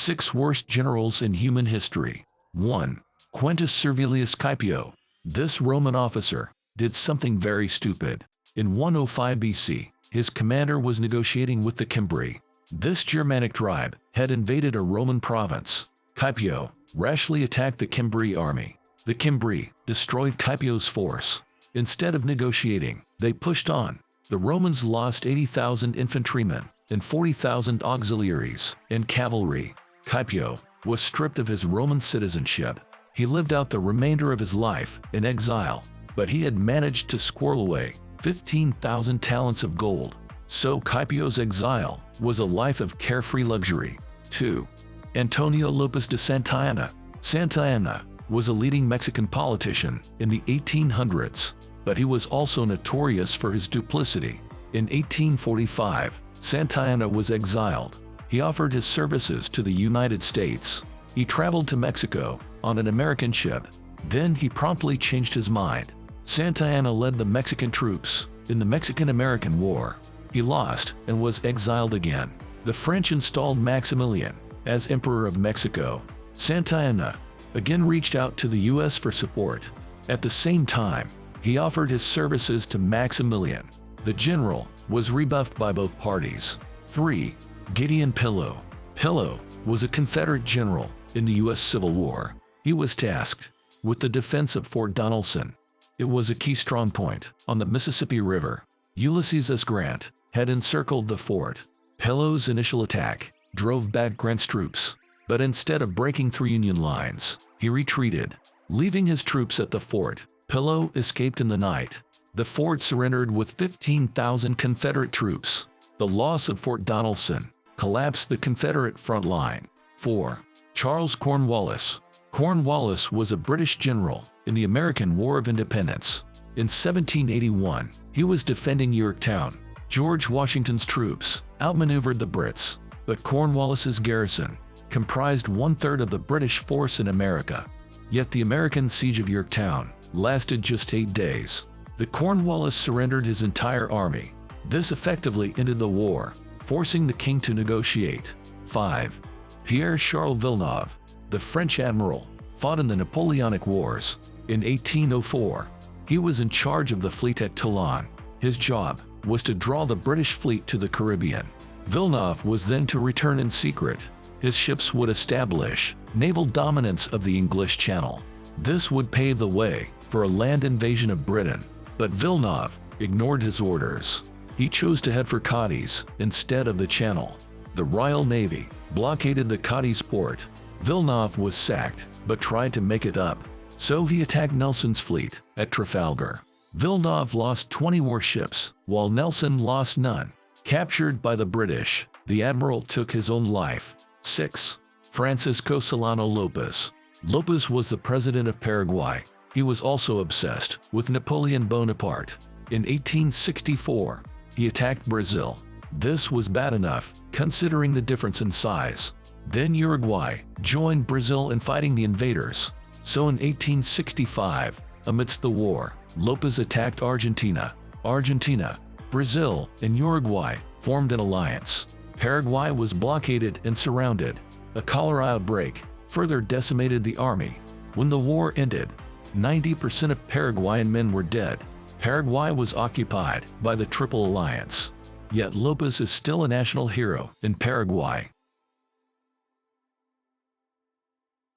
6 Worst Generals in Human History. 1. Quintus Servilius Scipio. This Roman officer did something very stupid. In 105 BC, his commander was negotiating with the Cimbri. This Germanic tribe had invaded a Roman province. Scipio rashly attacked the Cimbri army. The Cimbri destroyed Scipio's force. Instead of negotiating, they pushed on. The Romans lost 80,000 infantrymen and 40,000 auxiliaries and cavalry. Scipio was stripped of his Roman citizenship. He lived out the remainder of his life in exile, but he had managed to squirrel away 15,000 talents of gold. So Scipio's exile was a life of carefree luxury. 2. Antonio Lopez de Santa Anna. Santa Anna was a leading Mexican politician in the 1800s, but he was also notorious for his duplicity. In 1845, Santa Anna was exiled. He offered his services to the United States. He traveled to Mexico on an American ship. Then he promptly changed his mind. Santa Anna led the Mexican troops in the Mexican-American War. He lost and was exiled again. The French installed Maximilian as Emperor of Mexico. Santa Anna again reached out to the U.S. for support. At the same time, he offered his services to Maximilian. The general was rebuffed by both parties. 3. Gideon Pillow. Pillow was a Confederate general in the U.S. Civil War. He was tasked with the defense of Fort Donelson. It was a key strongpoint on the Mississippi River. Ulysses S. Grant had encircled the fort. Pillow's initial attack drove back Grant's troops, but instead of breaking through Union lines, he retreated. Leaving his troops at the fort, Pillow escaped in the night. The fort surrendered with 15,000 Confederate troops. The loss of Fort Donelson collapsed the Confederate front line. 4. Charles Cornwallis. Cornwallis was a British general in the American War of Independence. In 1781, he was defending Yorktown. George Washington's troops outmaneuvered the Brits, but Cornwallis's garrison comprised 1/3 of the British force in America. Yet the American siege of Yorktown lasted just 8 days. The Cornwallis surrendered his entire army. This effectively ended the war, forcing the king to negotiate. 5. Pierre-Charles Villeneuve. The French admiral fought in the Napoleonic Wars. In 1804, he was in charge of the fleet at Toulon. His job was to draw the British fleet to the Caribbean. Villeneuve was then to return in secret. His ships would establish naval dominance of the English Channel. This would pave the way for a land invasion of Britain. But Villeneuve ignored his orders. He chose to head for Cadiz instead of the Channel. The Royal Navy blockaded the Cadiz port. Villeneuve was sacked, but tried to make it up. So he attacked Nelson's fleet at Trafalgar. Villeneuve lost 20 warships, while Nelson lost none. Captured by the British, the admiral took his own life. 6. Francisco Solano Lopez. Lopez was the president of Paraguay. He was also obsessed with Napoleon Bonaparte. In 1864, he attacked Brazil. This was bad enough, considering the difference in size. Then Uruguay joined Brazil in fighting the invaders. So in 1865, amidst the war, Lopez attacked Argentina. Argentina, Brazil, and Uruguay formed an alliance. Paraguay was blockaded and surrounded. A cholera outbreak further decimated the army. When the war ended, 90% of Paraguayan men were dead. Paraguay was occupied by the Triple Alliance. Yet Lopez is still a national hero in Paraguay.